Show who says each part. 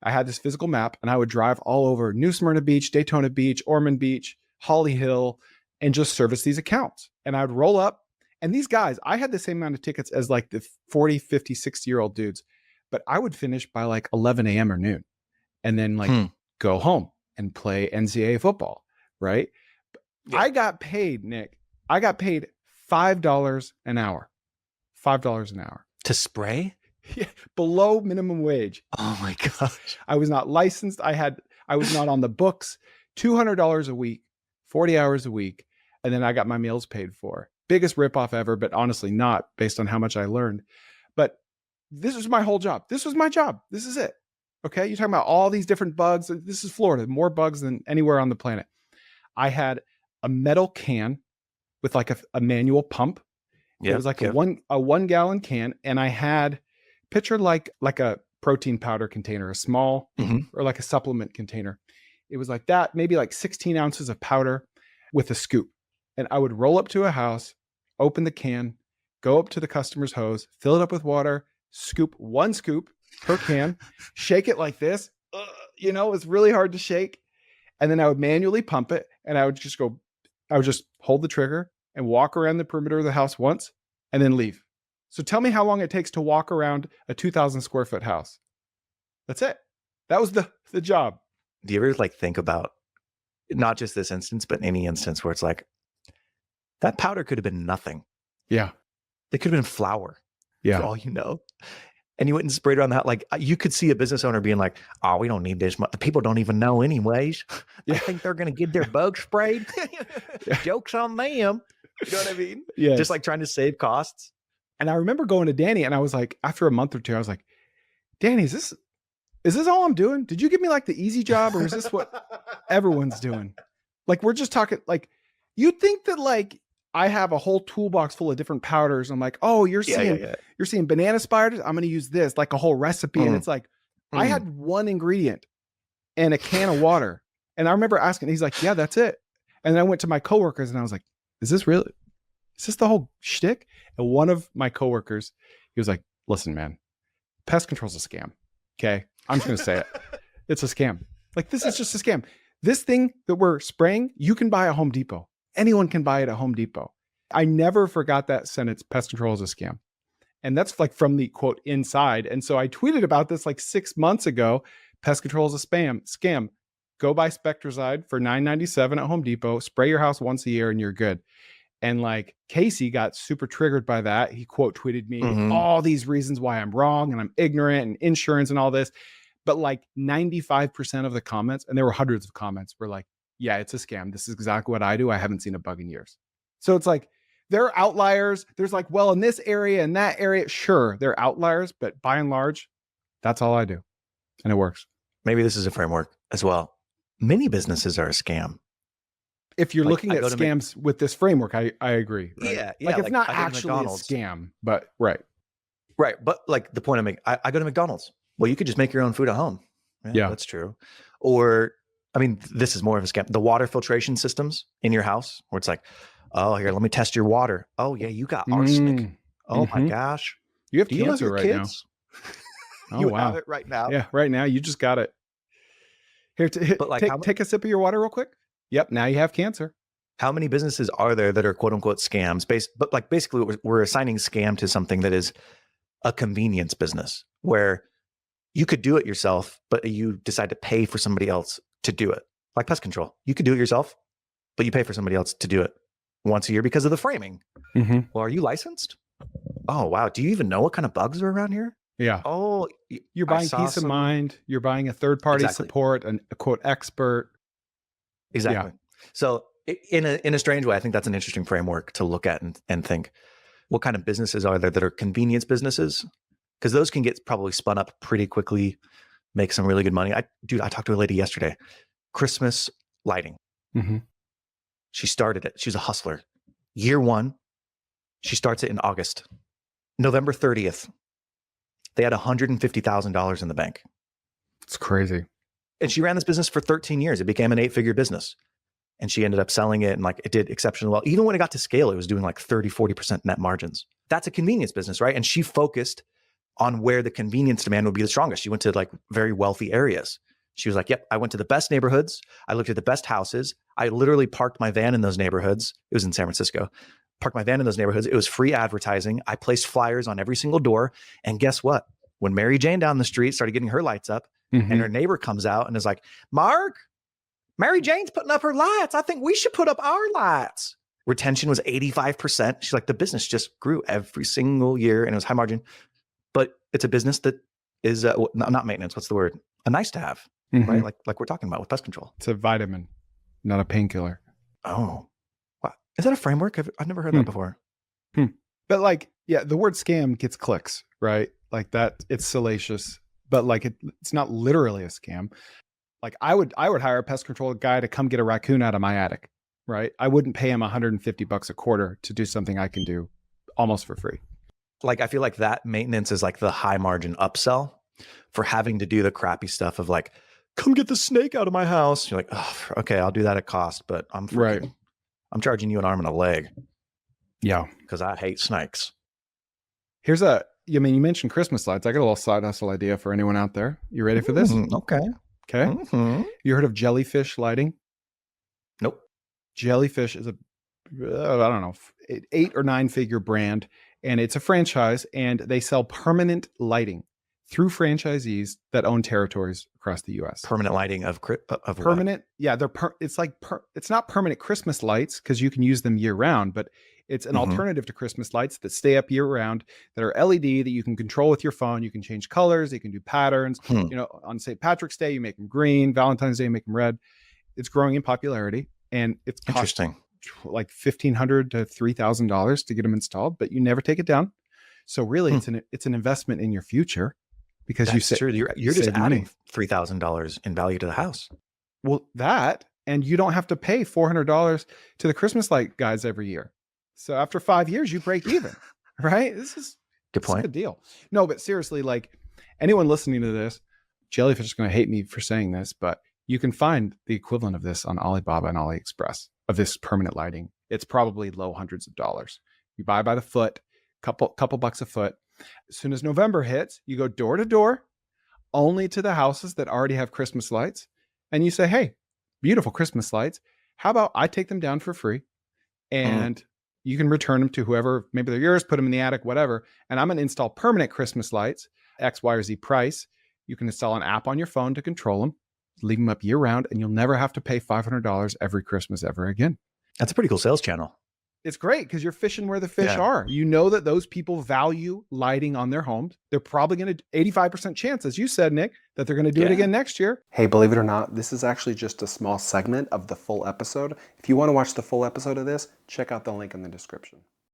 Speaker 1: I had this physical map, and I would drive all over New Smyrna Beach, Daytona Beach, Ormond Beach, Holly Hill, and just service these accounts. And I would roll up. And these guys, I had the same amount of tickets as like the 40, 50, 60-year-old dudes, but I would finish by like 11 a.m. or noon and then like go home and play NCAA football, right? Yeah. I got paid, Nick. I got paid $5 an hour. $5 an hour.
Speaker 2: To spray?
Speaker 1: Yeah, below minimum wage.
Speaker 2: Oh my gosh.
Speaker 1: I was not licensed. I was not on the books. $200 a week, 40 hours a week. And then I got my meals paid for. Biggest ripoff ever, but honestly not based on how much I learned. But this was my whole job. This was my job. This is it. Okay. You're talking about all these different bugs. This is Florida, more bugs than anywhere on the planet. I had a metal can with like a manual pump. It was like a 1 gallon can. And I had picture like a protein powder container, a small or like a supplement container. It was like that, maybe like 16 ounces of powder with a scoop. And I would roll up to a house, open the can, go up to the customer's hose, fill it up with water, scoop 1 scoop per can, shake it like this. You know, it's really hard to shake. And then I would manually pump it. And I would just hold the trigger and walk around the perimeter of the house once and then leave. So tell me how long it takes to walk around a 2,000 square foot house. That's it. That was the job.
Speaker 2: Do you ever like think about not just this instance, but any instance where it's like, that powder could have been nothing.
Speaker 1: Yeah.
Speaker 2: It could have been flour.
Speaker 1: Yeah.
Speaker 2: For all you know. And you went and sprayed around that. Like you could see a business owner being like, oh, we don't need this much. The people don't even know anyways. I think they're going to get their bugs sprayed. Joke's on them. You know what I mean?
Speaker 1: Yeah.
Speaker 2: Just like trying to save costs.
Speaker 1: And I remember going to Danny and I was like, after a month or two, I was like, Danny, is this all I'm doing? Did you give me like the easy job or is this what everyone's doing? Like, we're just talking like, you'd think that like, I have a whole toolbox full of different powders. I'm like, oh, you're seeing banana spiders. I'm going to use this, like a whole recipe. And it's like, I had 1 ingredient and a can of water. And I remember asking, he's like, yeah, that's it. And then I went to my coworkers and I was like, is this the whole shtick? And one of my coworkers, he was like, listen, man, pest control is a scam. Okay. I'm just going to say it. It's a scam. Like, this is just a scam. This thing that we're spraying, you can buy at Home Depot. Anyone can buy it at Home Depot. I never forgot that sentence, pest control is a scam. And that's like from the quote inside. And so I tweeted about this like 6 months ago. Pest control is a scam. Go buy Spectracide for $9.97 at Home Depot. Spray your house once a year and you're good. And like Casey got super triggered by that. He quote tweeted me all these reasons why I'm wrong and I'm ignorant and insurance and all this. But like 95% of the comments, and there were hundreds of comments, were like, yeah, it's a scam. This is exactly what I do. I haven't seen a bug in years. So it's like, there are outliers. There's like, well, in this area and that area, sure, there are outliers, but by and large, that's all I do. And it works.
Speaker 2: Maybe this is a framework as well. Many businesses are a scam.
Speaker 1: If you're looking at scams with this framework, I agree. Right?
Speaker 2: Yeah.
Speaker 1: Like it's not actually a scam, but right.
Speaker 2: But like the point I make, I go to McDonald's. Well, you could just make your own food at home. Yeah, that's true. Or, I mean, this is more of a scam. The water filtration systems in your house where it's like, oh, here, let me test your water. Oh yeah, you got arsenic. Oh my gosh.
Speaker 1: You have cancer right now.
Speaker 2: Oh, you have it right now.
Speaker 1: Yeah, right now. You just got it. Here, take a sip of your water real quick. Yep, now you have cancer.
Speaker 2: How many businesses are there that are quote unquote scams? But like basically we're assigning scam to something that is a convenience business where you could do it yourself, but you decide to pay for somebody else to do it. Like pest control. You could do it yourself, but you pay for somebody else to do it once a year because of the framing. Well, are you licensed? Oh, wow. Do you even know what kind of bugs are around here?
Speaker 1: Yeah.
Speaker 2: Oh,
Speaker 1: you're buying peace of mind. You're buying a third-party support, a quote expert.
Speaker 2: Exactly. Yeah. So in a strange way, I think that's an interesting framework to look at and think, what kind of businesses are there that are convenience businesses? Because those can get probably spun up pretty quickly, make some really good money. I talked to a lady yesterday, Christmas lighting. She started it. She's a hustler. Year 1, she starts it in August. November 30th, they had $150,000 in the bank.
Speaker 1: It's crazy.
Speaker 2: And she ran this business for 13 years. It became an 8-figure business. And she ended up selling it and like it did exceptionally well. Even when it got to scale, it was doing like 30, 40% net margins. That's a convenience business, right? And she focused on where the convenience demand would be the strongest. She went to like very wealthy areas. She was like, yep, I went to the best neighborhoods. I looked at the best houses. I literally parked my van in those neighborhoods. It was in San Francisco. Parked my van in those neighborhoods. It was free advertising. I placed flyers on every single door. And guess what? When Mary Jane down the street started getting her lights up, and her neighbor comes out and is like, Mark, Mary Jane's putting up her lights. I think we should put up our lights. Retention was 85%. She's like, the business just grew every single year and it was high margin. But it's a business that is not maintenance. What's the word? A nice to have, right? Like we're talking about with pest control.
Speaker 1: It's a vitamin, not a painkiller.
Speaker 2: Oh, wow. Is that a framework? I've never heard that before.
Speaker 1: But like, yeah, the word scam gets clicks, right? Like that, it's salacious, but like it's not literally a scam. Like I would hire a pest control guy to come get a raccoon out of my attic, right? I wouldn't pay him $150 a quarter to do something I can do almost for free.
Speaker 2: Like I feel like that maintenance is like the high margin upsell for having to do the crappy stuff of like, come get the snake out of my house. You're like, oh, okay, I'll do that at cost, but I'm charging you an arm and a leg.
Speaker 1: Yeah.
Speaker 2: Because I hate snakes.
Speaker 1: You mentioned Christmas lights. I got a little side hustle idea for anyone out there. You ready for this?
Speaker 2: Okay.
Speaker 1: You heard of jellyfish lighting?
Speaker 2: Nope.
Speaker 1: Jellyfish is a, I don't know, 8 or 9 figure brand, and it's a franchise, and they sell permanent lighting through franchisees that own territories across the U.S.
Speaker 2: Permanent lighting of
Speaker 1: permanent. What? Yeah, it's not permanent Christmas lights because you can use them year round, but it's an alternative to Christmas lights that stay up year round, that are LED, that you can control with your phone. You can change colors, you can do patterns. On St. Patrick's Day, you make them green. Valentine's Day, you make them red. It's growing in popularity, and it's
Speaker 2: interesting,
Speaker 1: like $1,500 to $3,000 to get them installed, but you never take it down. So really, it's an investment in your future. Because
Speaker 2: you're just adding $3,000 in value to the house.
Speaker 1: Well, and you don't have to pay $400 to the Christmas light guys every year. So after 5 years, you break even, right? This is
Speaker 2: good point.
Speaker 1: A good deal. No, but seriously, like anyone listening to this, Jellyfish is going to hate me for saying this, but you can find the equivalent of this on Alibaba and AliExpress of this permanent lighting. It's probably low hundreds of dollars. You buy by the foot, couple bucks a foot. As soon as November hits, you go door to door, only to the houses that already have Christmas lights. And you say, hey, beautiful Christmas lights. How about I take them down for free and you can return them to whoever, maybe they're yours, put them in the attic, whatever. And I'm going to install permanent Christmas lights, X, Y, or Z price. You can install an app on your phone to control them, leave them up year round, and you'll never have to pay $500 every Christmas ever again.
Speaker 2: That's a pretty cool sales channel.
Speaker 1: It's great because you're fishing where the fish are. You know that those people value lighting on their homes. They're probably going to 85% chance, as you said, Nick, that they're going to do it again next year.
Speaker 3: Hey, believe it or not, this is actually just a small segment of the full episode. If you want to watch the full episode of this, check out the link in the description.